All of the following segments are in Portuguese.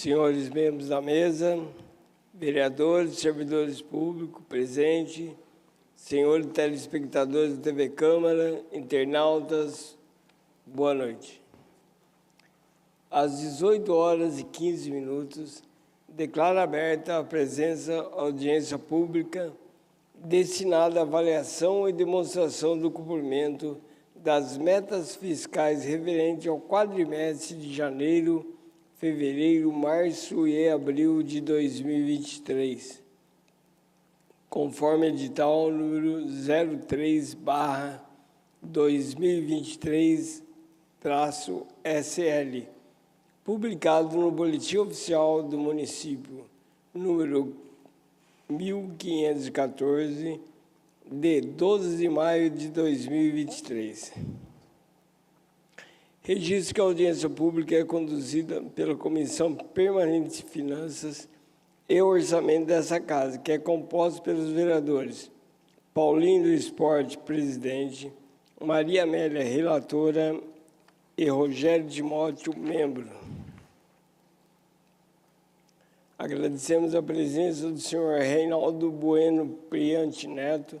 senhores membros da mesa, vereadores, servidores públicos presentes, senhores telespectadores da TV Câmara, internautas, boa noite. Às 18h15, declaro aberta a audiência pública destinada à avaliação e demonstração do cumprimento das metas fiscais referentes ao quadrimestre de janeiro, fevereiro, março e abril de 2023, conforme edital número 03/2023-SL, publicado no Boletim Oficial do Município, número 1514, de 12 de maio de 2023. Registro que a audiência pública é conduzida pela Comissão Permanente de Finanças e Orçamento dessa Casa, que é composta pelos vereadores Paulinho do Esporte, presidente, Maria Amélia, relatora, e Rogério Timóteo, membro. Agradecemos a presença do senhor Reinaldo Bueno Priante Neto,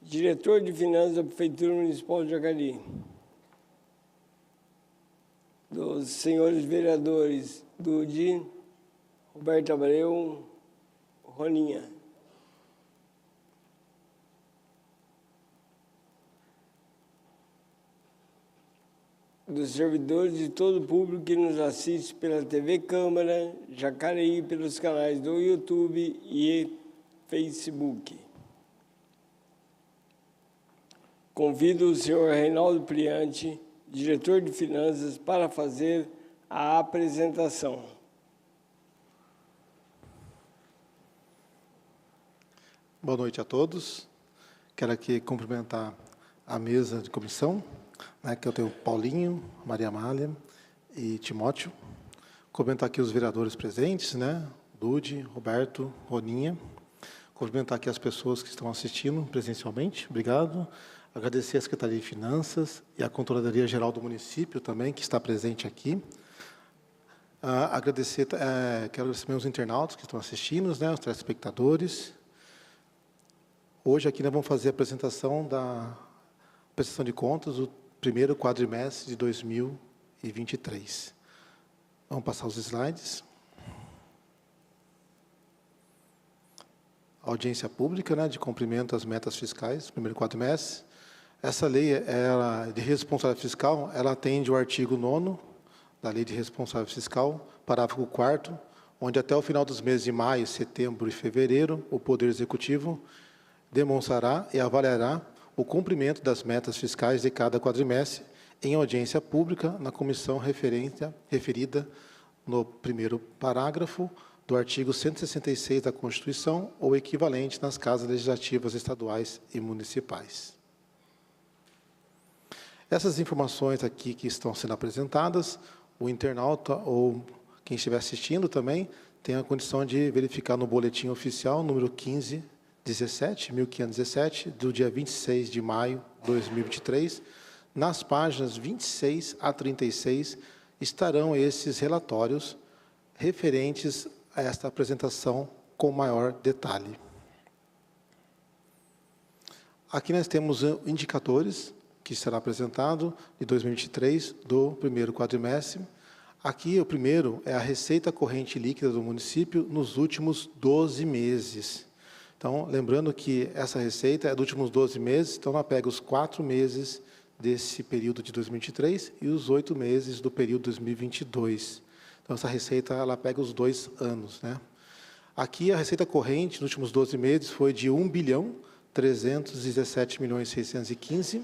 diretor de Finanças da Prefeitura Municipal de Jacari. Dos senhores vereadores Dudi, Roberto Abreu, Roninha. Dos servidores de todo o público que nos assiste pela TV Câmara, Jacareí, pelos canais do YouTube e Facebook. Convido o senhor Reinaldo Priante, diretor de Finanças, para fazer a apresentação. Boa noite a todos. Quero aqui cumprimentar a mesa de comissão, que eu tenho Paulinho, Maria Amália e Timóteo. Cumprimentar aqui os vereadores presentes, Dude, Roberto, Roninha. Cumprimentar aqui as pessoas que estão assistindo presencialmente. Obrigado. Agradecer à Secretaria de Finanças e à Controladoria Geral do Município também, que está presente aqui. Quero agradecer meus internautas que estão assistindo, os telespectadores. Hoje aqui nós vamos fazer a apresentação da prestação de contas do primeiro quadrimestre de 2023. Vamos passar os slides. Audiência pública, de cumprimento às metas fiscais do primeiro quadrimestre. Essa lei de responsabilidade fiscal, ela atende o artigo 9º da Lei de Responsabilidade Fiscal, parágrafo 4º, onde até o final dos meses de maio, setembro e fevereiro, o Poder Executivo demonstrará e avaliará o cumprimento das metas fiscais de cada quadrimestre em audiência pública na comissão referida no primeiro parágrafo do artigo 166 da Constituição ou equivalente nas casas legislativas estaduais e municipais. Essas informações aqui que estão sendo apresentadas, o internauta ou quem estiver assistindo também tem a condição de verificar no boletim oficial número 1517, do dia 26 de maio de 2023, nas páginas 26 a 36, estarão esses relatórios referentes a esta apresentação com maior detalhe. Aqui nós temos indicadores que será apresentado de 2023 do primeiro quadrimestre. Aqui o primeiro é a receita corrente líquida do município nos últimos 12 meses. Então, lembrando que essa receita é dos últimos 12 meses, então ela pega os 4 meses desse período de 2023 e os 8 meses do período 2022. Então, essa receita ela pega os 2 anos. Aqui a receita corrente nos últimos 12 meses foi de 1.317.615.000.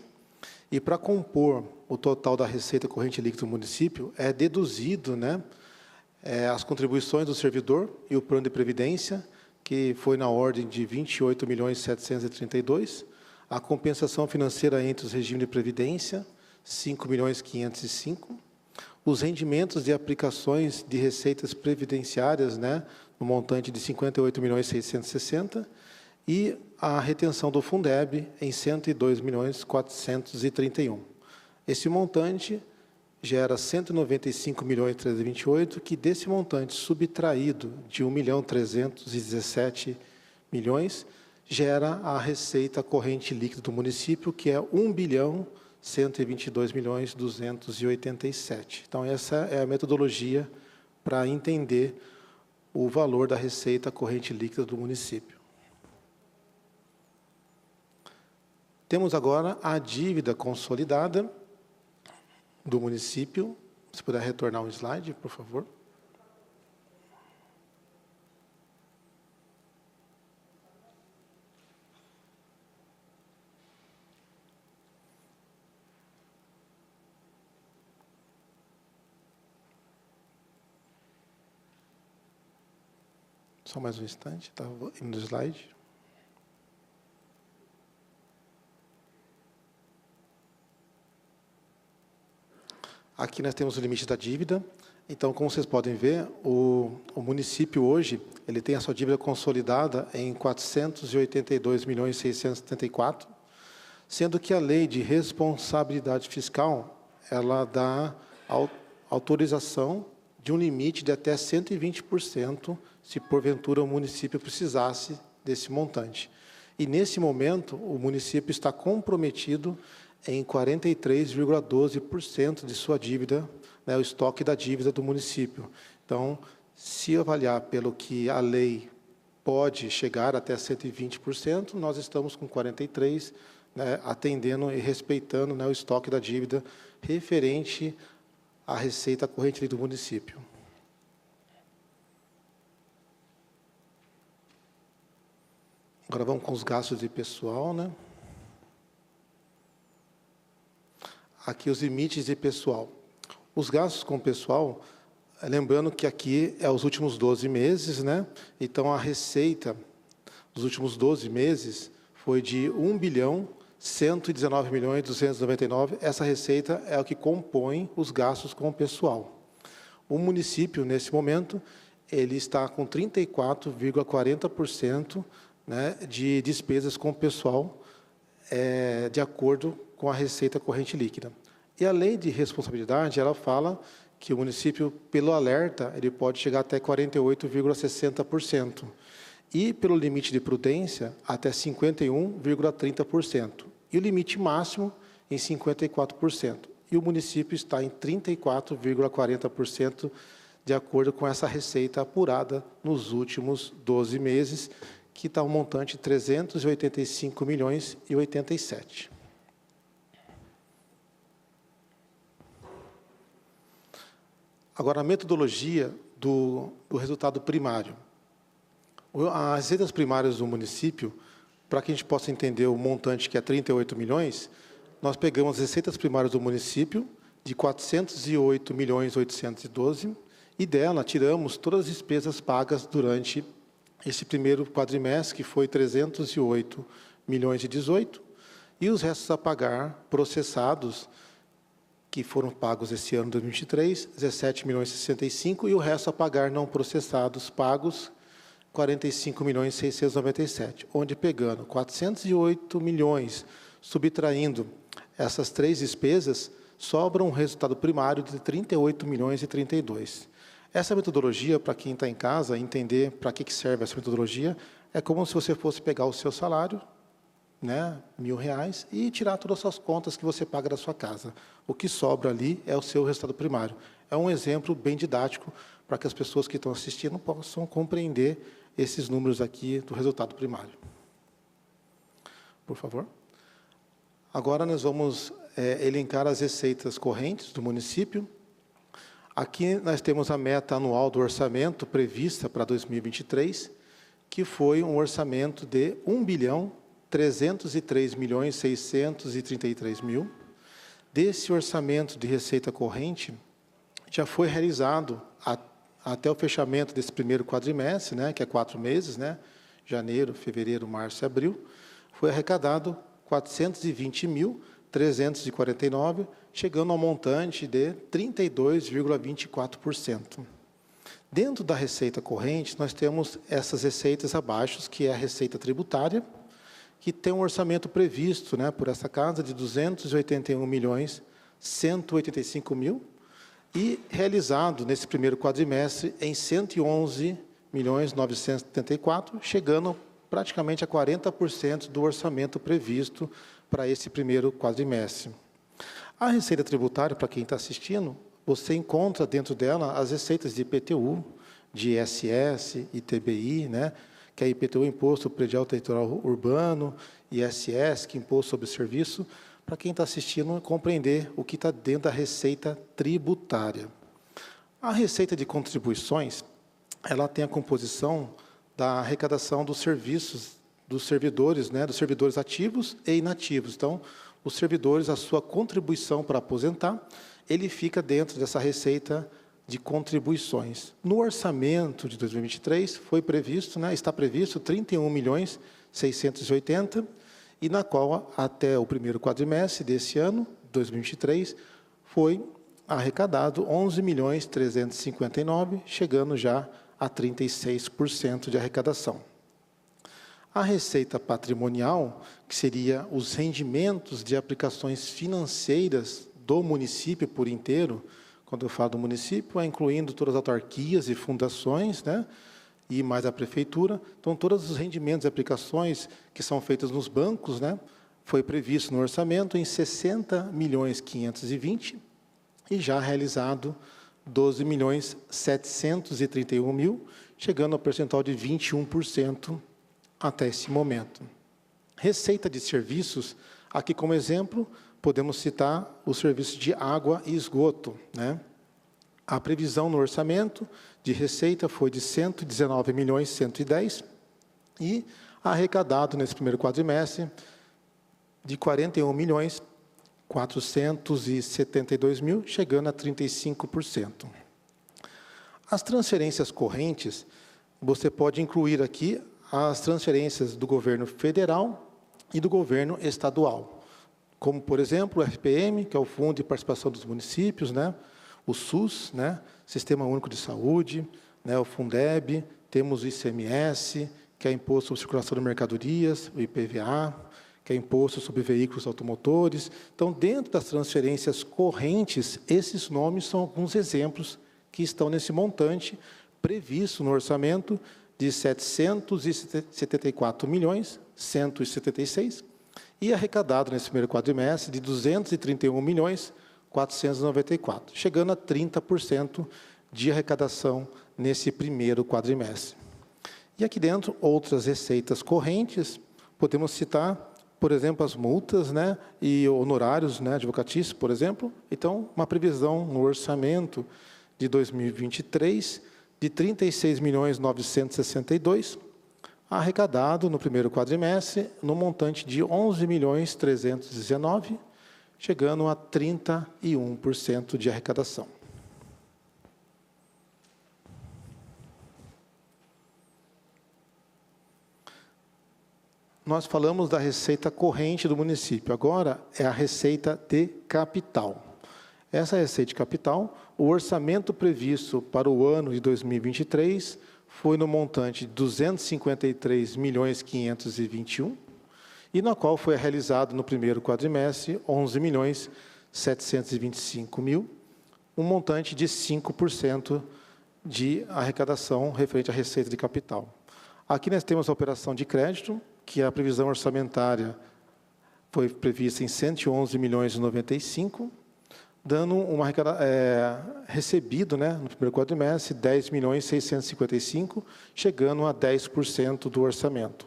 E para compor o total da receita corrente líquida do município, é deduzido as contribuições do servidor e o plano de previdência, que foi na ordem de 28.732.000, a compensação financeira entre os regimes de previdência, 5.505.000, os rendimentos de aplicações de receitas previdenciárias, no montante de 58.660.000, e a retenção do Fundeb em 102.431.000. Esse montante gera 195.328, que desse montante subtraído de 1.317.000.000, gera a receita corrente líquida do município, que é 1.122.287. Então, essa é a metodologia para entender o valor da receita corrente líquida do município. Temos agora a dívida consolidada do município. Se puder retornar um slide, por favor. Só mais um instante, estava indo no slide. Aqui nós temos o limite da dívida. Então, como vocês podem ver, o município hoje ele tem a sua dívida consolidada em 482.674, sendo que a lei de responsabilidade fiscal ela dá autorização de um limite de até 120%, se porventura o município precisasse desse montante. E nesse momento, o município está comprometido em 43,12% de sua dívida, né, o estoque da dívida do município. Então, se avaliar pelo que a lei pode chegar até 120%, nós estamos com 43%, né, atendendo e respeitando, né, o estoque da dívida referente à receita corrente do município. Agora vamos com os gastos de pessoal, né? Aqui os limites de pessoal. Os gastos com pessoal, lembrando que aqui é os últimos 12 meses, né? Então, a receita dos últimos 12 meses foi de 1.119.299.000. Essa receita é o que compõe os gastos com pessoal. O município, nesse momento, ele está com 34,40%, né, de despesas com pessoal, de acordo com a receita corrente líquida. E a lei de responsabilidade, ela fala que o município, pelo alerta, ele pode chegar até 48,60%. E, pelo limite de prudência, até 51,30%. E o limite máximo em 54%. E o município está em 34,40%, de acordo com essa receita apurada nos últimos 12 meses, que está um montante de 385.087.000. Agora, a metodologia do resultado primário. As receitas primárias do município, para que a gente possa entender o montante, que é 38 milhões, nós pegamos as receitas primárias do município, de 408.812.000, e dela tiramos todas as despesas pagas durante esse primeiro quadrimestre, que foi 308.018.000, e os restos a pagar processados, que foram pagos esse ano, 2023, 17.065.000, e o resto a pagar não processados pagos, 45.697.000, onde pegando 408 milhões, subtraindo essas três despesas, sobra um resultado primário de 38.032.000. Essa metodologia, para quem está em casa, entender para que serve essa metodologia, é como se você fosse pegar o seu salário, né, R$1.000, e tirar todas as suas contas que você paga da sua casa. O que sobra ali é o seu resultado primário. É um exemplo bem didático para que as pessoas que estão assistindo possam compreender esses números aqui do resultado primário. Por favor. Agora nós vamos elencar as receitas correntes do município. Aqui nós temos a meta anual do orçamento prevista para 2023, que foi um orçamento de R$1.303.633.000. Desse orçamento de receita corrente, já foi realizado até o fechamento desse primeiro quadrimestre, né, que é 4 meses, né, janeiro, fevereiro, março e abril, foi arrecadado 420.349, chegando ao montante de 32,24%. Dentro da receita corrente, nós temos essas receitas abaixo, que é a receita tributária, que tem um orçamento previsto, né, por essa casa de R$281.185.000, e realizado nesse primeiro quadrimestre em 111.974.000, chegando praticamente a 40% do orçamento previsto para esse primeiro quadrimestre. A receita tributária, para quem está assistindo, você encontra dentro dela as receitas de IPTU, de ISS, ITBI, né? Que é IPTU, Imposto Predial Territorial Urbano, ISS, que é Imposto sobre Serviço, para quem está assistindo compreender o que está dentro da receita tributária. A receita de contribuições, ela tem a composição da arrecadação dos serviços dos servidores, né, dos servidores ativos e inativos. Então, os servidores, a sua contribuição para aposentar, ele fica dentro dessa receita de contribuições. No orçamento de 2023, foi previsto, né, está previsto 31.680.000, e na qual, até o primeiro quadrimestre desse ano, 2023, foi arrecadado 11.359.000, chegando já a 36% de arrecadação. A receita patrimonial, que seria os rendimentos de aplicações financeiras do município por inteiro, quando eu falo do município, é incluindo todas as autarquias e fundações, né, e mais a prefeitura. Então, todos os rendimentos e aplicações que são feitos nos bancos, né, foi previsto no orçamento em 60.520.000 e já realizado 12.731.000, chegando ao percentual de 21% até esse momento. Receita de serviços, aqui como exemplo, podemos citar os serviços de água e esgoto, né? A previsão no orçamento de receita foi de 119.110.000 e arrecadado nesse primeiro quadrimestre de 41.472.000, chegando a 35%. As transferências correntes, você pode incluir aqui as transferências do governo federal e do governo estadual, como, por exemplo, o FPM, que é o Fundo de Participação dos Municípios, né? O SUS, né? Sistema Único de Saúde, né? O Fundeb, temos o ICMS, que é Imposto sobre Circulação de Mercadorias, o IPVA, que é Imposto sobre Veículos Automotores. Então, dentro das transferências correntes, esses nomes são alguns exemplos que estão nesse montante previsto no orçamento de 774.176.000 e arrecadado nesse primeiro quadrimestre de 231.494.000, chegando a 30% de arrecadação nesse primeiro quadrimestre. E aqui dentro, outras receitas correntes, podemos citar, por exemplo, as multas, né, e honorários, né, advocatícios, por exemplo. Então, uma previsão no orçamento de 2023 de 36.962.000, arrecadado no primeiro quadrimestre, no montante de 11.319.000, chegando a 31% de arrecadação. Nós falamos da receita corrente do município, agora é a receita de capital. Essa receita de capital, o orçamento previsto para o ano de 2023 foi no montante de 253.521.000, e na qual foi realizado no primeiro quadrimestre 11.725.000, um montante de 5% de arrecadação referente à receita de capital. Aqui nós temos a operação de crédito, que a previsão orçamentária foi prevista em 111.095.000, dando uma recebido, né, no primeiro quadrimestre, 10.655.000, chegando a 10% do orçamento.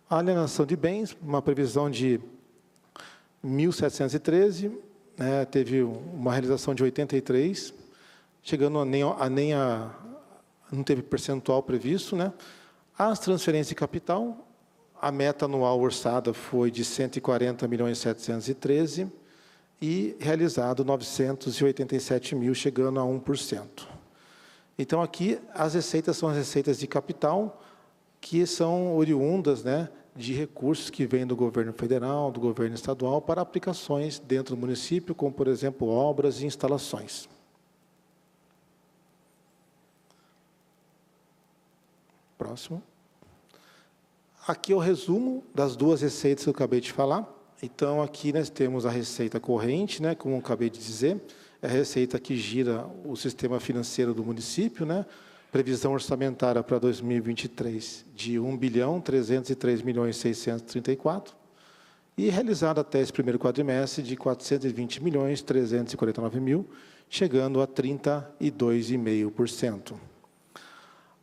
A alienação de bens, uma previsão de 1.713, né, teve uma realização de 83, chegando não teve percentual previsto, né? As transferências de capital, a meta anual orçada foi de 140.713.000 e realizado 987.000, chegando a 1%. Então, aqui, as receitas são as receitas de capital, que são oriundas, né, de recursos que vêm do governo federal, do governo estadual, para aplicações dentro do município, como, por exemplo, obras e instalações. Próximo. Aqui é o resumo das duas receitas que eu acabei de falar. Então, aqui nós temos a receita corrente, né, como eu acabei de dizer, é a receita que gira o sistema financeiro do município, né? Previsão orçamentária para 2023 de R$ 1.303.634 e realizada até esse primeiro quadrimestre de R$ 420.349.000, chegando a 32,5%.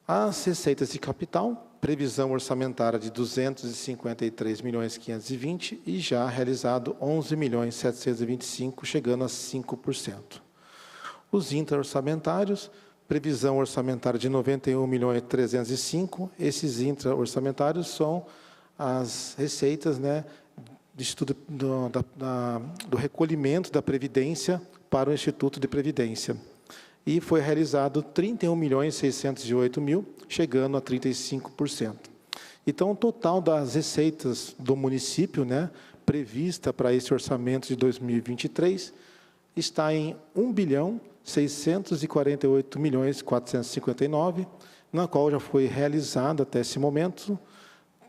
As receitas de capital, previsão orçamentária de R$ 253.520 e já realizado R$ 11.725, chegando a 5%. Os intra-orçamentários, previsão orçamentária de R$ 91.305. Esses intra-orçamentários são as receitas, né, do recolhimento da Previdência para o Instituto de Previdência. E foi realizado R$ 31.608.000, chegando a 35%. Então, o total das receitas do município, né, prevista para esse orçamento de 2023, está em R$ 1.648.459.000, na qual já foi realizado até esse momento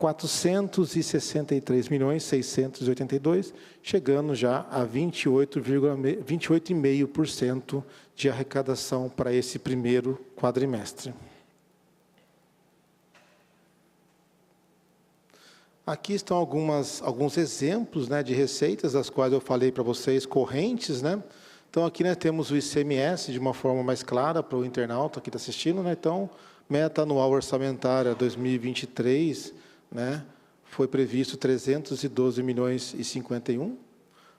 R$ 463.682.000, chegando já a 28,5% de arrecadação para esse primeiro quadrimestre. Aqui estão alguns exemplos, né, de receitas, das quais eu falei para vocês, correntes, né? Então, aqui, né, temos o ICMS de uma forma mais clara para o internauta que está assistindo, né? Então, meta anual orçamentária 2023, né, foi previsto 312.051.000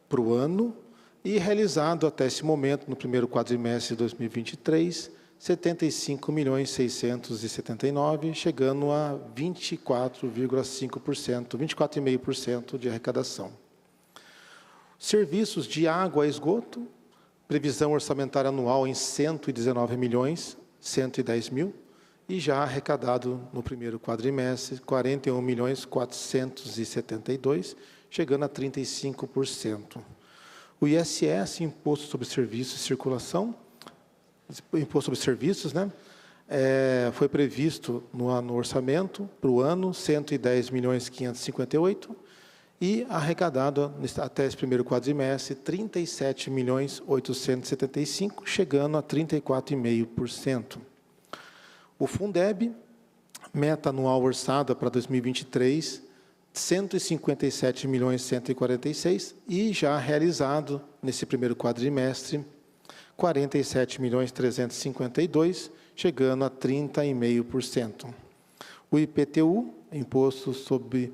para o ano e realizado até esse momento, no primeiro quadrimestre de 2023, 75.679.000, chegando a 24,5%, 24,5% de arrecadação. Serviços de água e esgoto, previsão orçamentária anual em 119.110.000 e já arrecadado no primeiro quadrimestre 41.472.000, chegando a 35%. O ISS, Imposto sobre Serviços e Circulação, Imposto sobre Serviços, né, foi previsto no orçamento para o ano 110.558.000 e arrecadado até esse primeiro quadrimestre 37.875.000, chegando a 34,5%. O Fundeb, meta anual orçada para 2023, 157.146.000 e já realizado nesse primeiro quadrimestre 47.352.000, chegando a 30,5%. O IPTU, Imposto sobre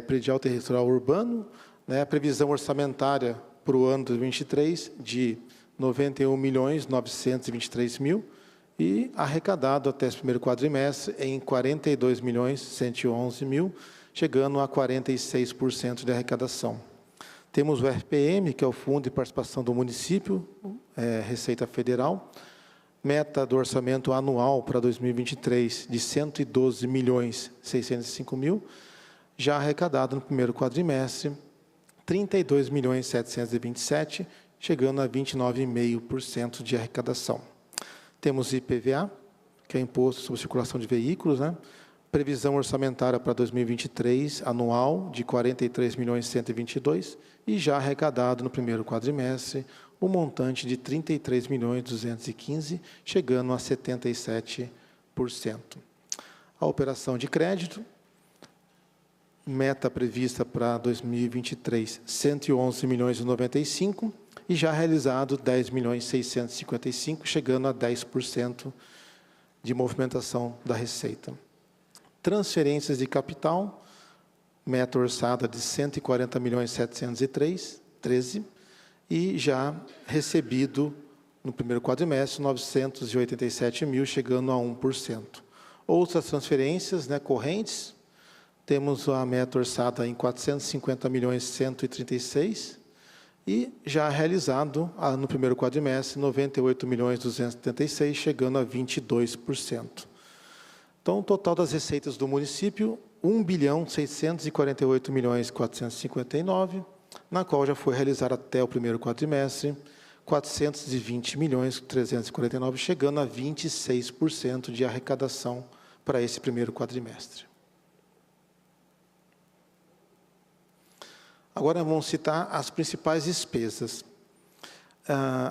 Predial Territorial Urbano, né, a previsão orçamentária para o ano de 2023 de 91.923.000 e arrecadado até esse primeiro quadrimestre em 42.111.000, chegando a 46% de arrecadação. Temos o RPM, que é o Fundo de Participação do Município, Receita Federal, meta do orçamento anual para 2023 de 112.605.000, já arrecadado no primeiro quadrimestre, 32.727.000, chegando a 29,5% de arrecadação. Temos IPVA, que é Imposto sobre Circulação de Veículos, né? Previsão orçamentária para 2023, anual, de 43.122.000, e já arrecadado no primeiro quadrimestre, o montante de 33.215.000, chegando a 77%. A operação de crédito, meta prevista para 2023, 111.095.000, e já realizado 10.655.000, chegando a 10% de movimentação da receita. Transferências de capital, meta orçada de 140.703.013 e já recebido no primeiro quadrimestre 987.000, chegando a 1%. Outras transferências, né, correntes, temos a meta orçada em 450.136 e já realizado no primeiro quadrimestre 98.276, chegando a 22%. Então, o total das receitas do município, 1.648.459.000, na qual já foi realizado até o primeiro quadrimestre 420.349.000, chegando a 26% de arrecadação para esse primeiro quadrimestre. Agora vamos citar as principais despesas.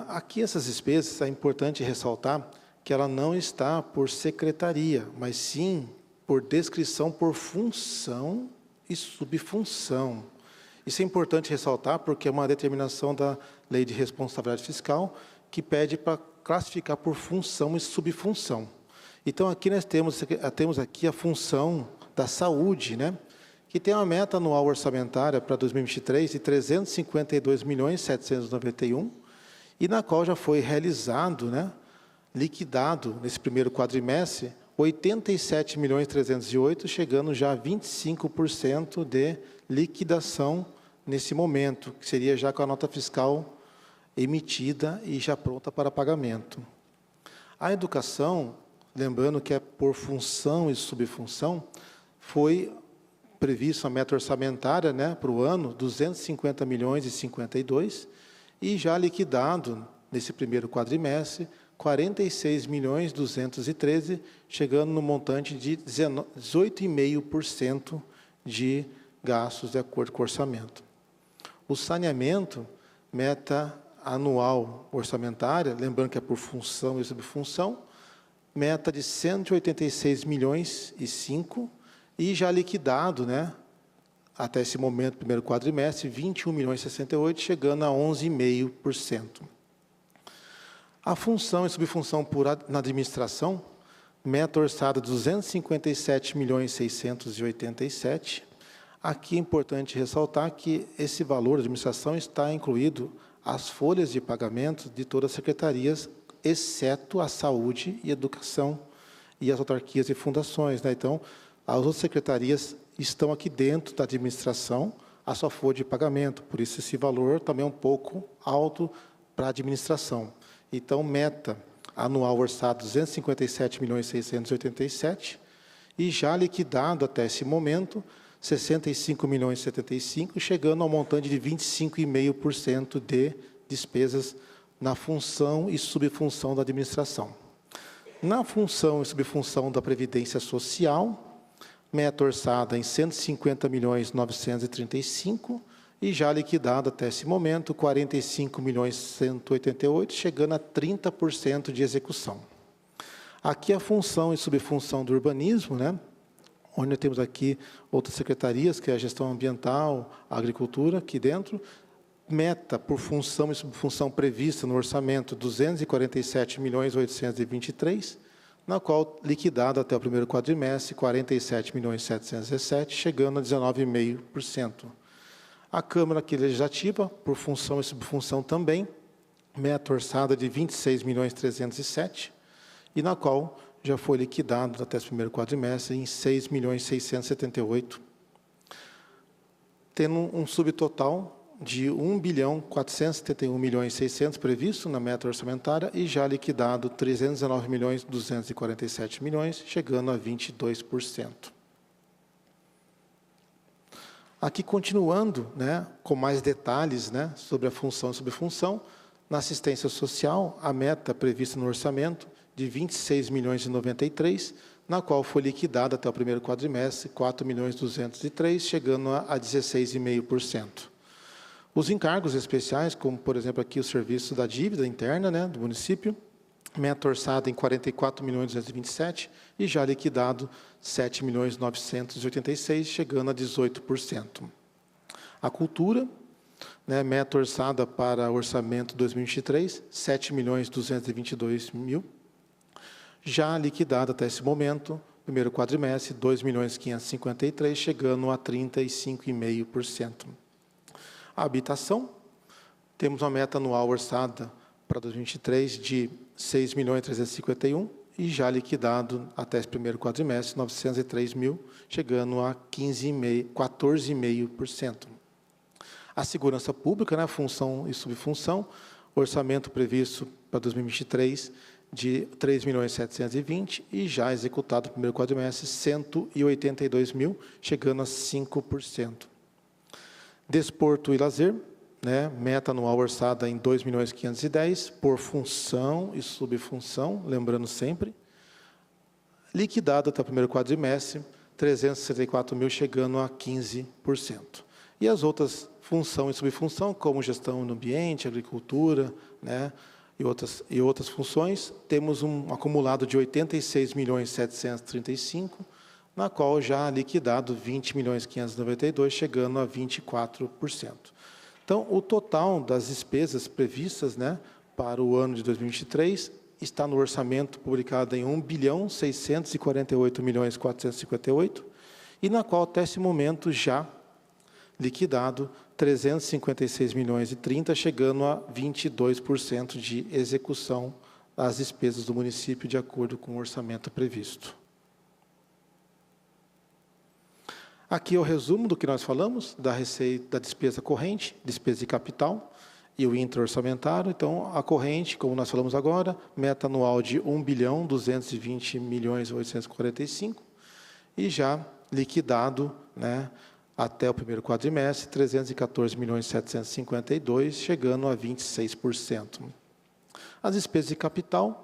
Aqui essas despesas, é importante ressaltar que ela não está por secretaria, mas sim por descrição por função e subfunção. Isso é importante ressaltar porque é uma determinação da Lei de Responsabilidade Fiscal que pede para classificar por função e subfunção. Então, aqui nós temos aqui a função da saúde, né? Que tem uma meta anual orçamentária para 2023 de 352.791.000, e na qual já foi realizado, né, liquidado nesse primeiro quadrimestre, 87.308.000, chegando já a 25% de liquidação nesse momento, que seria já com a nota fiscal emitida e já pronta para pagamento. A educação, lembrando que é por função e subfunção, foi previsto a meta orçamentária, né, para o ano, 250.052.000, e já liquidado, nesse primeiro quadrimestre, 46.213.000, chegando no montante de 18,5% de gastos de acordo com o orçamento. O saneamento, meta anual orçamentária, lembrando que é por função e subfunção, meta de 186.005.000, e já liquidado, né, até esse momento, primeiro quadrimestre, 21.068.000, chegando a 11,5%. A função e subfunção na administração, meta orçada 257.687.000. Aqui é importante ressaltar que esse valor de administração está incluído as folhas de pagamento de todas as secretarias, exceto a saúde e educação e as autarquias e fundações, né? Então, as outras secretarias estão aqui dentro da administração, a sua folha de pagamento, por isso esse valor também é um pouco alto para a administração. Então, meta anual orçada 257.687.000, e já liquidado até esse momento 65.075.000, chegando ao montante de 25,5% de despesas na função e subfunção da administração. Na função e subfunção da Previdência Social, meta orçada em 150.935.000, e já liquidado até esse momento 45.188.000, chegando a 30% de execução. Aqui a função e subfunção do urbanismo, né, onde nós temos aqui outras secretarias, que é a gestão ambiental, a agricultura, aqui dentro, meta por função e subfunção prevista no orçamento 247.823.000, na qual liquidado até o primeiro quadrimestre 47.717.000, chegando a 19,5%. A Câmara aqui Legislativa, por função e subfunção também, meta orçada de 26.307.000, e na qual já foi liquidado até esse primeiro quadrimestre em 6.678.000, tendo um subtotal de 1.471.600.000 previsto na meta orçamentária e já liquidado 319.247.000, chegando a 22%. Aqui, continuando, né, com mais detalhes, né, sobre a função e subfunção, na assistência social, a meta prevista no orçamento de 26.093.000, na qual foi liquidada até o primeiro quadrimestre 4.203.000, chegando a 16,5%. Os encargos especiais, como, por exemplo, aqui o serviço da dívida interna, né, do município, meta orçada em 44.227.000 e já liquidado 7.986.000, chegando a 18%. A cultura, né, meta orçada para orçamento 2023, 7.222.000, já liquidado até esse momento, primeiro quadrimestre, 2.553.000, chegando a 35,5%. A habitação, temos uma meta anual orçada para 2023 de 6.351.000 e já liquidado até esse primeiro quadrimestre, 903.000, chegando a 14,5%. A segurança pública, né, função e subfunção, orçamento previsto para 2023 de 3.720.000 e já executado no primeiro quadrimestre 182.000, chegando a 5%. Desporto e lazer, né, meta anual orçada em 2.510.000 por função e subfunção, lembrando sempre, liquidado até o primeiro quadrimestre, 364.000, chegando a 15%. E as outras funções e subfunção, como gestão do ambiente, agricultura, né, e outras funções, temos um acumulado de 86.735.000, na qual já liquidado 20.592.000, chegando a 24%. Então, o total das despesas previstas, né, para o ano de 2023 está no orçamento publicado em 1.648.458.000, e na qual, até esse momento, já liquidado 356.030.000, chegando a 22% de execução das despesas do município, de acordo com o orçamento previsto. Aqui é o resumo do que nós falamos, da receita, da despesa corrente, despesa de capital e o intra-orçamentário. Então, a corrente, como nós falamos agora, meta anual de 1.220.845.000, e já liquidado, né, até o primeiro quadrimestre, 314.752.000, chegando a 26%. As despesas de capital,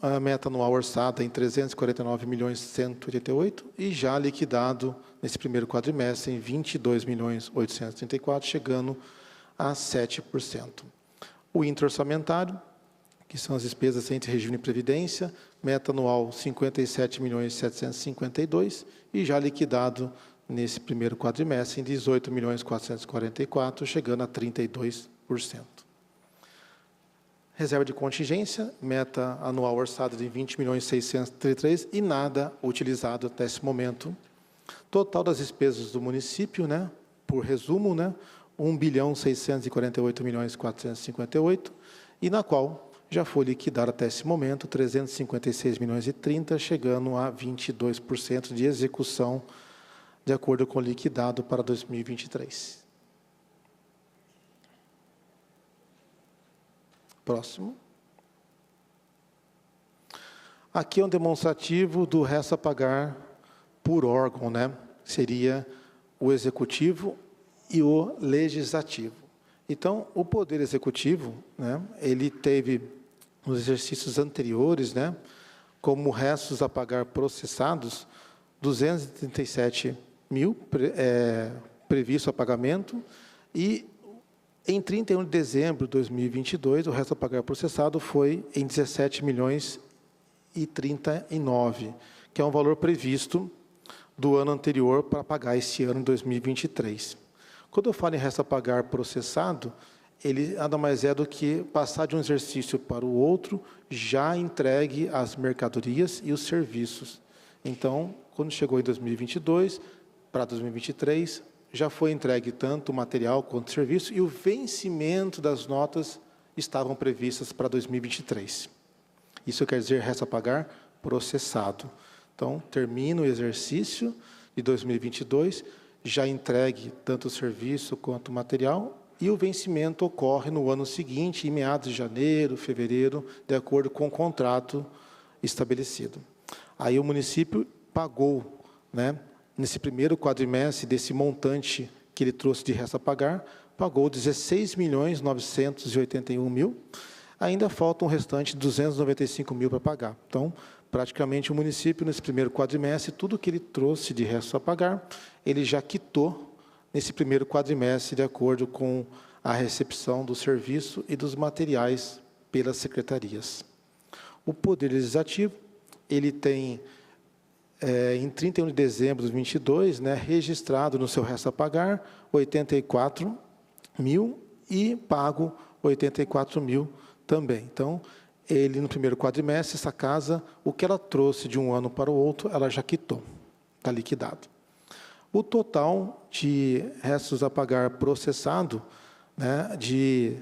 a meta anual orçada em 349.188.000, e já liquidado nesse primeiro quadrimestre em 22.834.000, chegando a 7%. O intra-orçamentário, que são as despesas entre regime e previdência, meta anual 57.752.000, e já liquidado nesse primeiro quadrimestre em 18.444.000, chegando a 32%. Reserva de contingência, meta anual orçada de 20.633.000 e nada utilizado até esse momento. Total das despesas do município, né, por resumo, né, 1.648.458.000, e na qual já foi liquidado até esse momento 356.030.000, chegando a 22% de execução, de acordo com o liquidado para 2023. Próximo. Aqui é um demonstrativo do resto a pagar por órgão, né? Seria o executivo e o legislativo. Então, o Poder Executivo, né, ele teve, nos exercícios anteriores, né, como restos a pagar processados, 237.000 previsto a pagamento, e em 31 de dezembro de 2022, o resto a pagar processado foi em 17.039.000, que é um valor previsto do ano anterior para pagar esse ano, 2023. Quando eu falo em resto a pagar processado, ele nada mais é do que passar de um exercício para o outro, já entregue as mercadorias e os serviços. Então, quando chegou em 2022, para 2023, já foi entregue tanto o material quanto o serviço, e o vencimento das notas estavam previstas para 2023. Isso quer dizer resto a pagar processado. Então, termina o exercício de 2022, já entregue tanto o serviço quanto o material, e o vencimento ocorre no ano seguinte, em meados de janeiro, fevereiro, de acordo com o contrato estabelecido. Aí o município pagou, né, nesse primeiro quadrimestre, desse montante que ele trouxe de resto a pagar, pagou 16.981.000, ainda falta um restante de 295.000 para pagar. Então, praticamente o município, nesse primeiro quadrimestre, tudo que ele trouxe de resto a pagar, ele já quitou nesse primeiro quadrimestre, de acordo com a recepção do serviço e dos materiais pelas secretarias. O Poder Legislativo, ele tem, em 31 de dezembro de 2022, né, registrado no seu resto a pagar 84.000 e pago 84.000 também. Então, ele, no primeiro quadrimestre, essa casa, o que ela trouxe de um ano para o outro, ela já quitou, está liquidado. O total de restos a pagar processado, né, de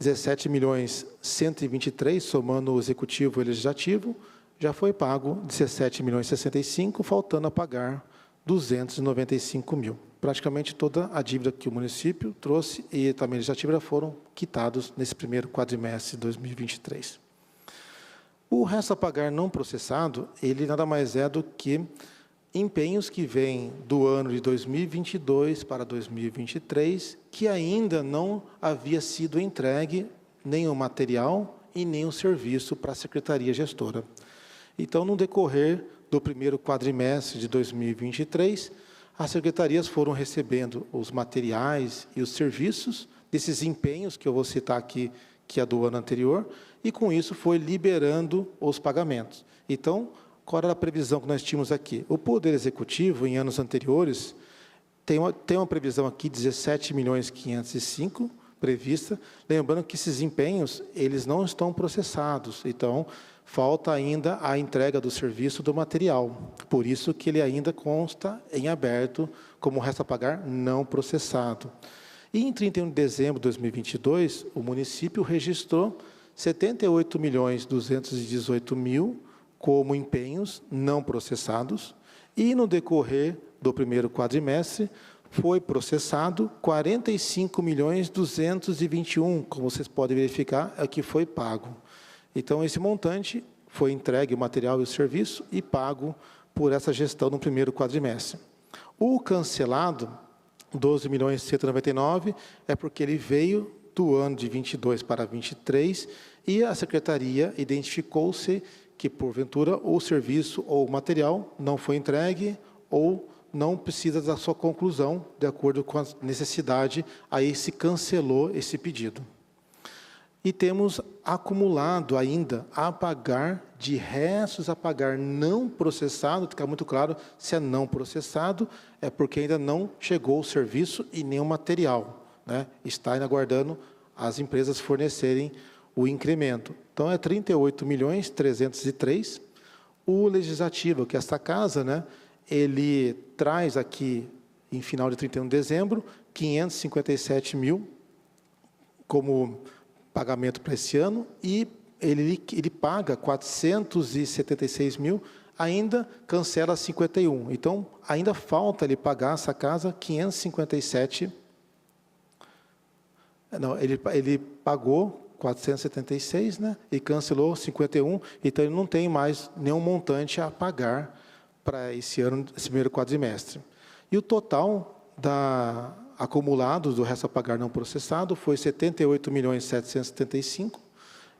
17.123.000, somando o executivo e o legislativo, já foi pago 17.065.000, faltando a pagar 295.000. Praticamente toda a dívida que o município trouxe e também a legislativa já foram quitados nesse primeiro quadrimestre de 2023. O resto a pagar não processado, ele nada mais é do que empenhos que vêm do ano de 2022 para 2023, que ainda não havia sido entregue nem o material e nem o serviço para a Secretaria Gestora. Então, no decorrer do primeiro quadrimestre de 2023, as secretarias foram recebendo os materiais e os serviços desses empenhos, que eu vou citar aqui, que é do ano anterior, e com isso foi liberando os pagamentos. Então, qual era a previsão que nós tínhamos aqui? O Poder Executivo, em anos anteriores, tem uma previsão aqui, 17.505.000 prevista, lembrando que esses empenhos, eles não estão processados, então, falta ainda a entrega do serviço do material, por isso que ele ainda consta em aberto, como resta a pagar não processado. E em 31 de dezembro de 2022, o município registrou 78.218.000 como empenhos não processados, e no decorrer do primeiro quadrimestre, foi processado 45.221.000, como vocês podem verificar, é que foi pago. Então, esse montante foi entregue o material e o serviço e pago por essa gestão no primeiro quadrimestre. O cancelado, 12.199.000, é porque ele veio do ano de 22 para 23 e a secretaria identificou-se que, porventura, o serviço ou o material não foi entregue ou não precisa da sua conclusão, de acordo com a necessidade, aí se cancelou esse pedido. E temos acumulado ainda a pagar, de restos a pagar não processado, fica muito claro, se é não processado, é porque ainda não chegou o serviço e nem o material, né? Está ainda aguardando as empresas fornecerem o incremento. Então, é 38.303.000. O Legislativo, que é esta casa, né, ele traz aqui, em final de 31 de dezembro, 557.000 como pagamento para esse ano, e ele paga 476.000, ainda cancela 51. Então, ainda falta ele pagar essa casa 557. Não, ele pagou 476, né, e cancelou 51, então ele não tem mais nenhum montante a pagar para esse ano, esse primeiro quadrimestre. E o total acumulado do resto a pagar não processado foi 78.775.000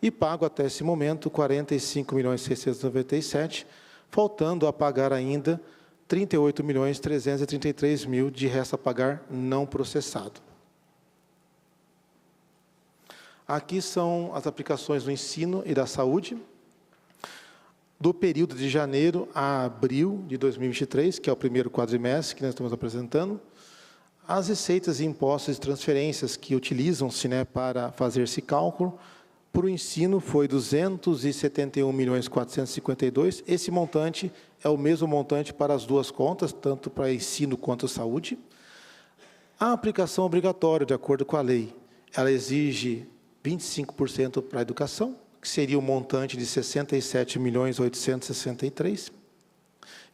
e pago até esse momento 45.697.000, faltando a pagar ainda 38.333.000 de resto a pagar não processado. Aqui são as aplicações do ensino e da saúde, do período de janeiro a abril de 2023, que é o primeiro quadrimestre que nós estamos apresentando. As receitas e impostos e transferências que utilizam-se, né, para fazer esse cálculo, para o ensino foi 271.452.000. Esse montante é o mesmo montante para as duas contas, tanto para ensino quanto saúde. A aplicação obrigatória, de acordo com a lei, ela exige 25% para a educação, que seria um montante de 67.863.000.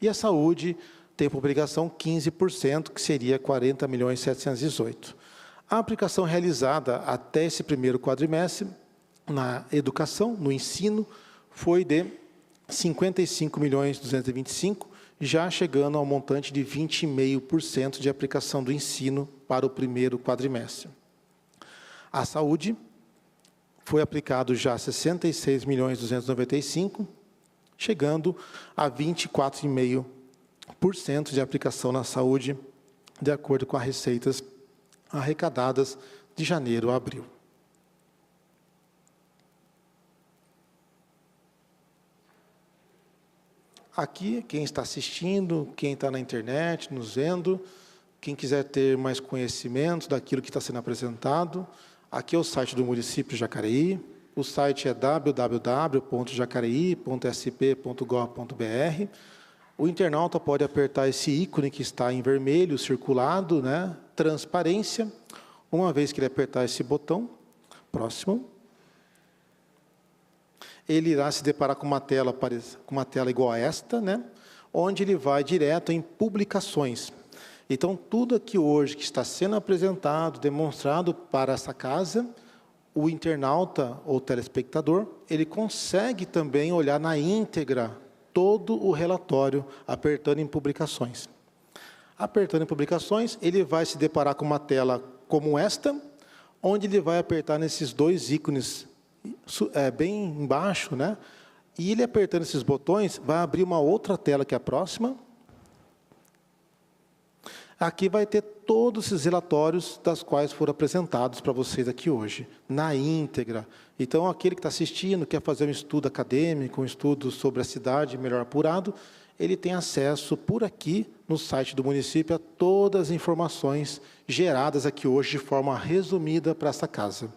E a saúde tem por obrigação 15%, que seria 40.718.000. A aplicação realizada até esse primeiro quadrimestre, na educação, no ensino, foi de 55.225.000, já chegando ao montante de 20,5% de aplicação do ensino para o primeiro quadrimestre. A saúde foi aplicado já 66.295.000, chegando a 24,5% de aplicação na saúde, de acordo com as receitas arrecadadas de janeiro a abril. Aqui, quem está assistindo, quem está na internet, nos vendo, quem quiser ter mais conhecimento daquilo que está sendo apresentado, aqui é o site do município de Jacareí. O site é www.jacareí.sp.gov.br. O internauta pode apertar esse ícone que está em vermelho, circulado, né? Transparência. Uma vez que ele apertar esse botão, próximo, ele irá se deparar com uma tela igual a esta, né? Onde ele vai direto em publicações. Então, tudo aqui hoje que está sendo apresentado, demonstrado para essa casa, o internauta ou telespectador, ele consegue também olhar na íntegra todo o relatório, apertando em publicações. Apertando em publicações, ele vai se deparar com uma tela como esta, onde ele vai apertar nesses dois ícones bem embaixo, né? E ele apertando esses botões, vai abrir uma outra tela que é a próxima. Aqui vai ter todos esses relatórios das quais foram apresentados para vocês aqui hoje, na íntegra. Então, aquele que está assistindo, quer fazer um estudo acadêmico, um estudo sobre a cidade melhor apurado, ele tem acesso por aqui, no site do município, a todas as informações geradas aqui hoje de forma resumida para essa casa.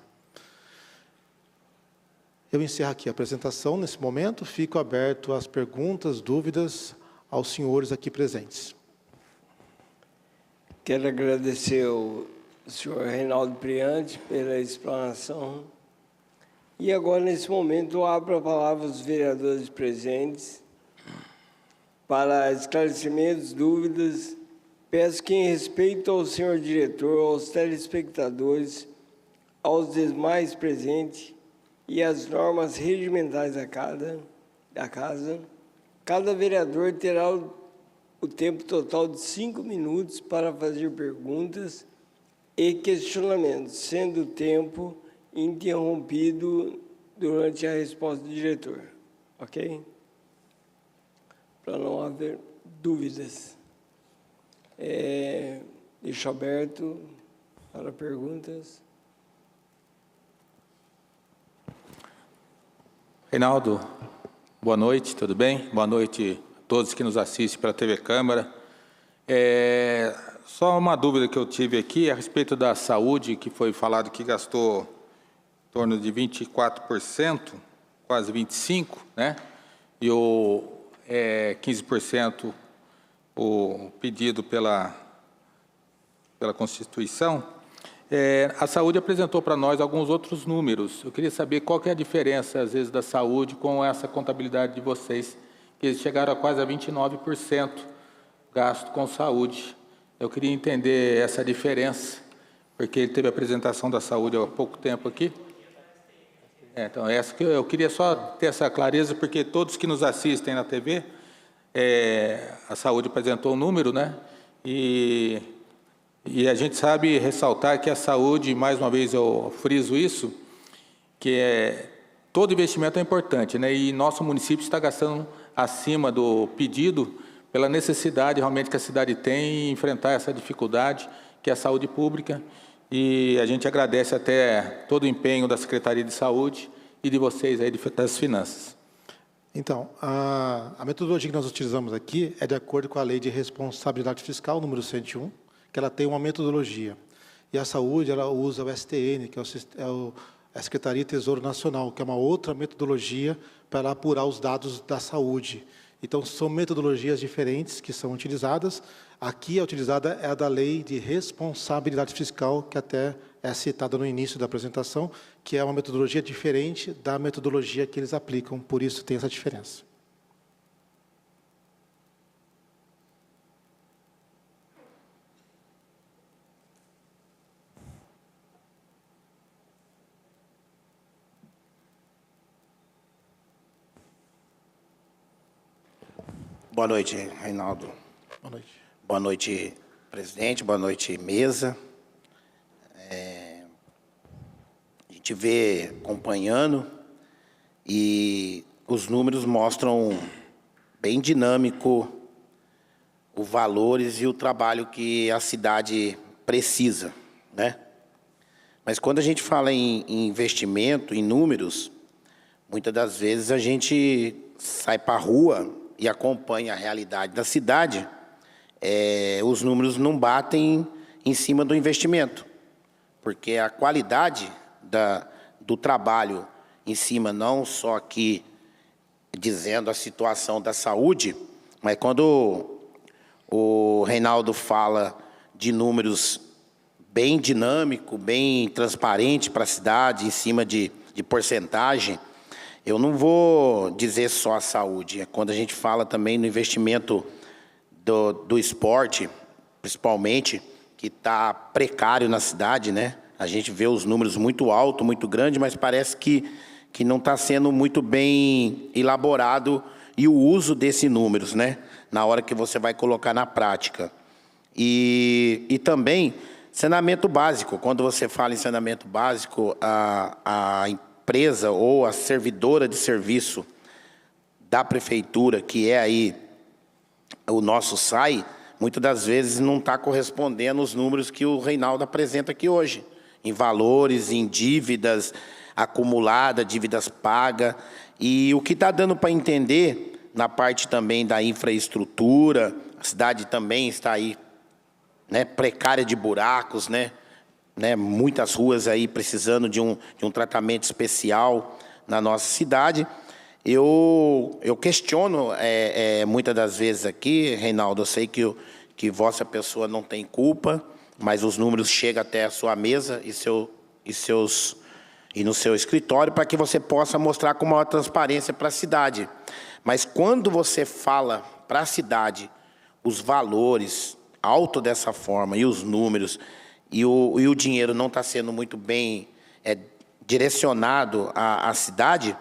Eu encerro aqui a apresentação nesse momento, fico aberto às perguntas, dúvidas aos senhores aqui presentes. Quero agradecer ao senhor Reinaldo Priante pela explanação. E agora, nesse momento, eu abro a palavra aos vereadores presentes para esclarecimentos, dúvidas. Peço que, em respeito ao senhor diretor, aos telespectadores, aos demais presentes e às normas regimentais da casa, cada vereador terá o tempo total de 5 minutos para fazer perguntas e questionamentos, sendo o tempo interrompido durante a resposta do diretor. Ok? Para não haver dúvidas. Deixo aberto para perguntas. Reinaldo, boa noite, tudo bem? Boa noite a todos que nos assistem pela TV Câmara. Só uma dúvida que eu tive aqui a respeito da saúde, que foi falado que gastou em torno de 24%, quase 25%, né? E o 15% o pedido pela Constituição. A saúde apresentou para nós alguns outros números. Eu queria saber qual que é a diferença, às vezes, da saúde com essa contabilidade de vocês, que eles chegaram a quase a 29% gasto com saúde. Eu queria entender essa diferença, porque ele teve a apresentação da saúde há pouco tempo aqui. Então, essa que eu queria só ter essa clareza, porque todos que nos assistem na TV, a saúde apresentou um número, né? E a gente sabe ressaltar que a saúde, mais uma vez eu friso isso, que todo investimento é importante, né? E nosso município está gastando acima do pedido pela necessidade realmente que a cidade tem em enfrentar essa dificuldade, que é a saúde pública. E a gente agradece até todo o empenho da Secretaria de Saúde e de vocês aí das Finanças. Então, a metodologia que nós utilizamos aqui é de acordo com a Lei de Responsabilidade Fiscal, número 101, que ela tem uma metodologia. E a saúde, ela usa o STN, que é a Secretaria de Tesouro Nacional, que é uma outra metodologia para apurar os dados da saúde. Então, são metodologias diferentes que são utilizadas. Aqui, a utilizada é a da Lei de Responsabilidade Fiscal, que até é citada no início da apresentação, que é uma metodologia diferente da metodologia que eles aplicam, por isso tem essa diferença. Boa noite, Reinaldo. Boa noite. Boa noite, presidente. Boa noite, mesa. A gente vê acompanhando e os números mostram bem dinâmico os valores e o trabalho que a cidade precisa, né? Mas quando a gente fala em investimento, em números, muitas das vezes a gente sai para a rua e acompanha a realidade da cidade, os números não batem em cima do investimento, porque a qualidade do trabalho em cima, não só aqui dizendo a situação da saúde, mas quando o Reinaldo fala de números bem dinâmico, bem transparente para a cidade, em cima de porcentagem, eu não vou dizer só a saúde, é quando a gente fala também no investimento do esporte, principalmente, que está precário na cidade, né? A gente vê os números muito altos, muito grandes, mas parece que não está sendo muito bem elaborado e o uso desses números, né? Na hora que você vai colocar na prática. E também saneamento básico. Quando você fala em saneamento básico, a empresa ou a servidora de serviço da prefeitura, que é aí o nosso SAI, muitas das vezes não está correspondendo aos números que o Reinaldo apresenta aqui hoje, em valores, em dívidas acumuladas, dívidas pagas. E o que está dando para entender, na parte também da infraestrutura, a cidade também está aí, né, precária de buracos, né, muitas ruas aí precisando de um tratamento especial na nossa cidade. Eu questiono muitas das vezes aqui, Reinaldo, eu sei que vossa pessoa não tem culpa, mas os números chegam até a sua mesa e no seu escritório para que você possa mostrar com maior transparência para a cidade. Mas quando você fala para a cidade os valores alto dessa forma e os números e o dinheiro não está sendo muito bem direcionado à cidade,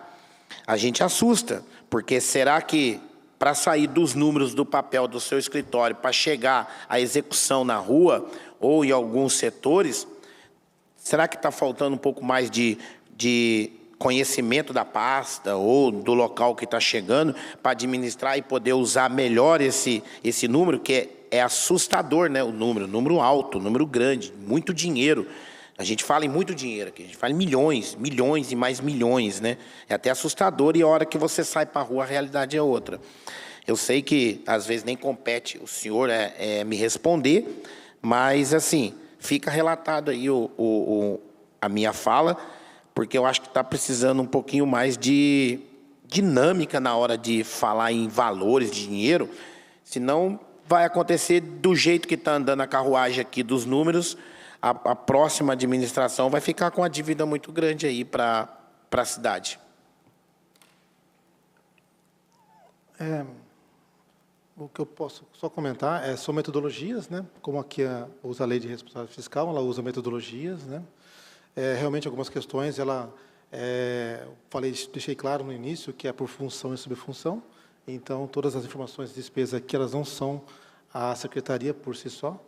a gente assusta, porque será que para sair dos números do papel do seu escritório, para chegar à execução na rua ou em alguns setores, será que está faltando um pouco mais de conhecimento da pasta ou do local que está chegando para administrar e poder usar melhor esse número, que é assustador, né? O número alto, número grande, muito dinheiro. A gente fala em muito dinheiro aqui, a gente fala em milhões, milhões e mais milhões, né? É até assustador, e a hora que você sai para a rua, a realidade é outra. Eu sei que, às vezes, nem compete o senhor me responder, mas, assim, fica relatado aí a minha fala, porque eu acho que está precisando um pouquinho mais de dinâmica na hora de falar em valores de dinheiro, senão vai acontecer do jeito que está andando a carruagem aqui dos números. A próxima administração vai ficar com uma dívida muito grande aí para a cidade. O que eu posso só comentar são metodologias, né? Como aqui usa a lei de responsabilidade fiscal, ela usa metodologias, né? Realmente algumas questões, deixei claro no início que é por função e subfunção. Então todas as informações de despesa aqui, elas não são a secretaria por si só.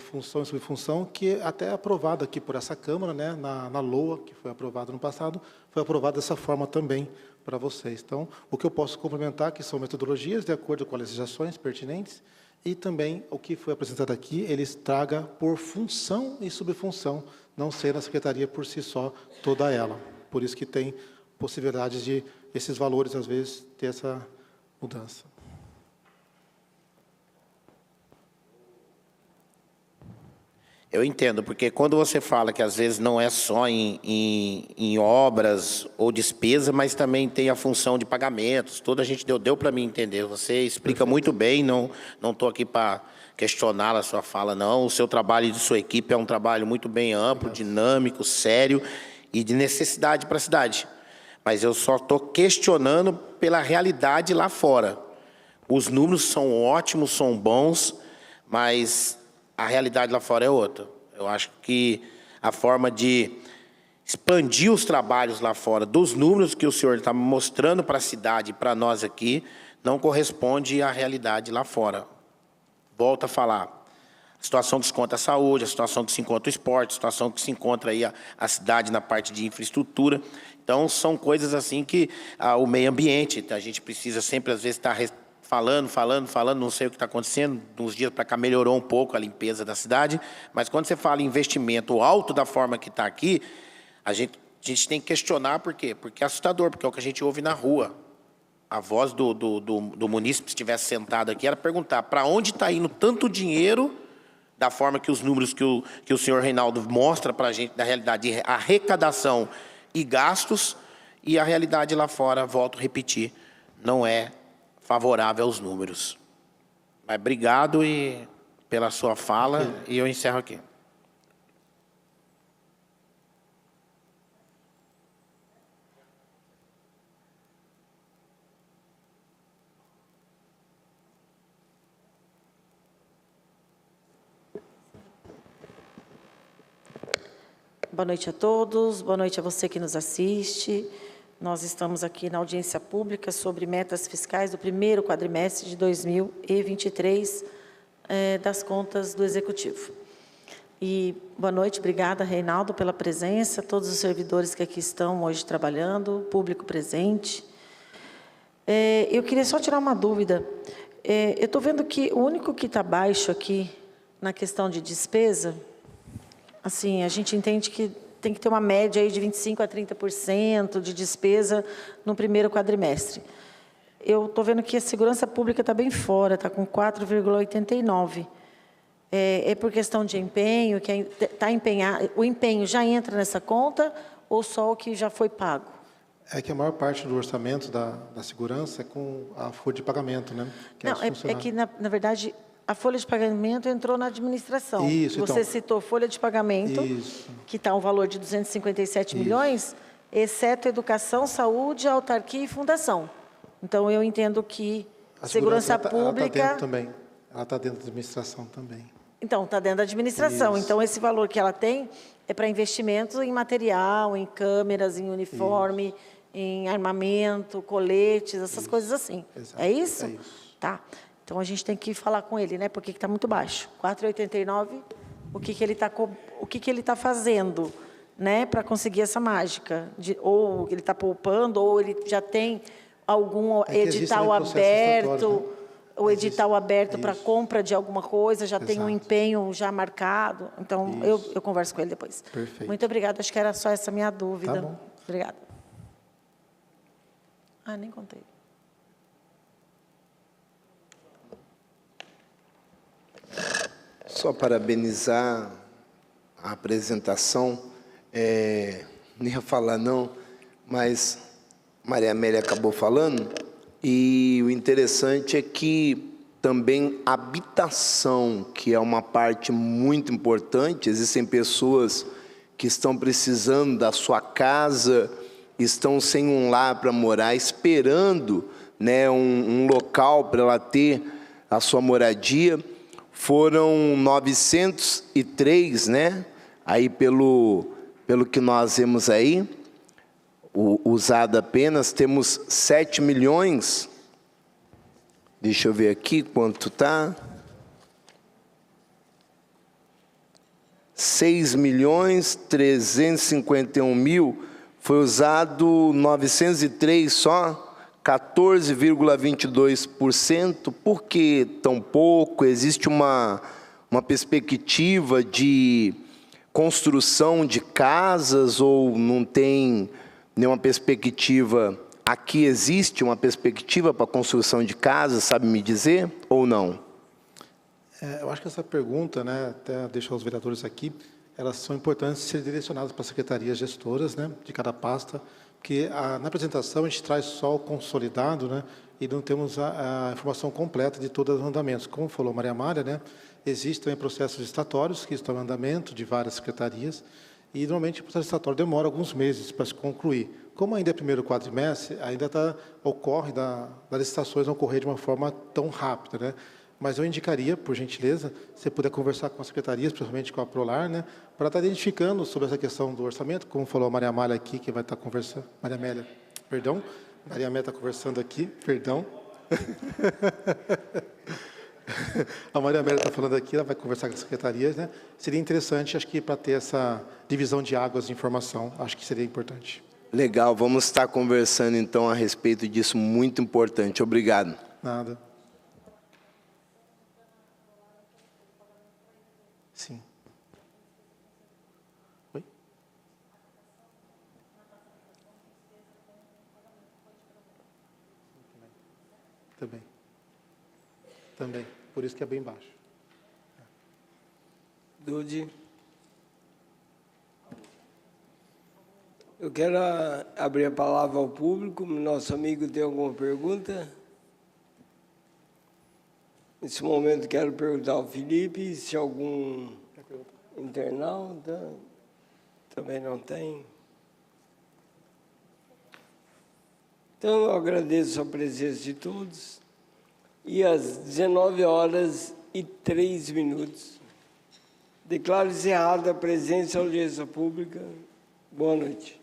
Função e subfunção, que até é aprovado aqui por essa Câmara, né, na LOA, que foi aprovado no passado, foi aprovado dessa forma também para vocês. Então, o que eu posso complementar, que são metodologias de acordo com as legislações pertinentes, e também o que foi apresentado aqui, ele traga por função e subfunção, não ser a secretaria por si só, toda ela. Por isso que tem possibilidades de esses valores, às vezes, ter essa mudança. Eu entendo, porque quando você fala que às vezes não é só em obras ou despesa, mas também tem a função de pagamentos, toda a gente deu para mim entender. Você explica muito bem, não estou aqui para questionar a sua fala, não. O seu trabalho e de sua equipe é um trabalho muito bem amplo, dinâmico, sério e de necessidade para a cidade. Mas eu só estou questionando pela realidade lá fora. Os números são ótimos, são bons, mas a realidade lá fora é outra. Eu acho que a forma de expandir os trabalhos lá fora, dos números que o senhor está mostrando para a cidade e para nós aqui, não corresponde à realidade lá fora. Volto a falar. A situação que se encontra a saúde, a situação que se encontra o esporte, a situação que se encontra aí a cidade na parte de infraestrutura. Então, são coisas assim que o meio ambiente, a gente precisa sempre, às vezes, estar falando, não sei o que está acontecendo, uns dias para cá melhorou um pouco a limpeza da cidade, mas quando você fala em investimento alto da forma que está aqui, a gente tem que questionar por quê? Porque é assustador, porque é o que a gente ouve na rua. A voz do munícipe, se estivesse sentado aqui, era perguntar para onde está indo tanto dinheiro, da forma que os números que o senhor Reinaldo mostra para a gente, da realidade de arrecadação e gastos, e a realidade lá fora, volto a repetir, não é favorável aos números. Mas obrigado pela sua fala, e eu encerro aqui. Boa noite a todos, boa noite a você que nos assiste. Nós estamos aqui na audiência pública sobre metas fiscais do primeiro quadrimestre de 2023 das contas do Executivo. E boa noite, obrigada, Reinaldo, pela presença, todos os servidores que aqui estão hoje trabalhando, público presente. Eu queria só tirar uma dúvida. Eu estou vendo que o único que está baixo aqui, na questão de despesa, assim, a gente entende que tem que ter uma média aí de 25% a 30% de despesa no primeiro quadrimestre. Eu estou vendo que a segurança pública está bem fora, está com 4,89%. É por questão de empenho, que está empenhado, o empenho já entra nessa conta ou só o que já foi pago? É que a maior parte do orçamento da segurança é com a folha de pagamento, né? Que Não, é que, na verdade, a folha de pagamento entrou na administração. Isso, Você então. citou folha de pagamento, Isso. que está um valor de 257 milhões, exceto educação, saúde, autarquia e fundação. Então, eu entendo que A segurança ela pública... está dentro também. Ela está dentro da administração também. Então, está dentro da administração. Isso. Então, esse valor que ela tem é para investimentos em material, em câmeras, em uniforme, em armamento, coletes, essas coisas assim. Exato. É isso? É isso. Tá. Então, a gente tem que falar com ele, né? Porque está muito baixo. 4,89, o que ele está fazendo, né? Para conseguir essa mágica. Ou ele está poupando, ou ele já tem algum edital aberto... O edital aberto para compra de alguma coisa, já tem um empenho já marcado. Então, eu converso com ele depois. Perfeito. Muito obrigada. Acho que era só essa minha dúvida. Tá bom. Obrigada. Ah, nem contei. Só parabenizar a apresentação. Nem ia falar não, mas Maria Amélia acabou falando. E o interessante é que também habitação, que é uma parte muito importante, existem pessoas que estão precisando da sua casa, estão sem um lar para morar, esperando, né, um local para ela ter a sua moradia. Foram 903, né, aí pelo que nós vemos aí, usado apenas, temos 7 milhões, deixa eu ver aqui quanto está, 6.351.000, foi usado 903 só, 14,22%, por que tão pouco? Existe uma perspectiva de construção de casas ou não tem nenhuma perspectiva? Aqui existe uma perspectiva para a construção de casas, sabe me dizer, ou não? Eu acho que essa pergunta, né, até deixar os vereadores aqui, elas são importantes ser direcionadas para as secretarias gestoras, né, de cada pasta, porque na apresentação a gente traz só o consolidado, né, e não temos a informação completa de todos os andamentos. Como falou Maria Amália, né, existem também processos licitatórios que estão em andamento de várias secretarias, e normalmente o processo licitatório demora alguns meses para se concluir. Como ainda é primeiro quadrimestre, ainda ocorre das licitações não ocorrer de uma forma tão rápida, né? Mas eu indicaria, por gentileza, se você puder conversar com as secretarias, principalmente com a Prolar, né, para estar identificando sobre essa questão do orçamento, como falou a Maria Amália aqui, que vai estar conversando. Maria Amélia, perdão. Maria Amélia está conversando aqui, perdão. A Maria Amélia está falando aqui, ela vai conversar com as secretarias, né? Seria interessante, acho que, para ter essa divisão de águas de informação, acho que seria importante. Legal, vamos estar conversando, então, a respeito disso, muito importante. Obrigado. Nada. Sim. Oi? Também. Por isso que é bem baixo. Dude. Eu quero abrir a palavra ao público. Nosso amigo tem alguma pergunta? Nesse momento, quero perguntar ao Felipe se algum internauta também não tem. Então, eu agradeço a presença de todos. E às 19h03, declaro encerrada a presença e audiência pública. Boa noite.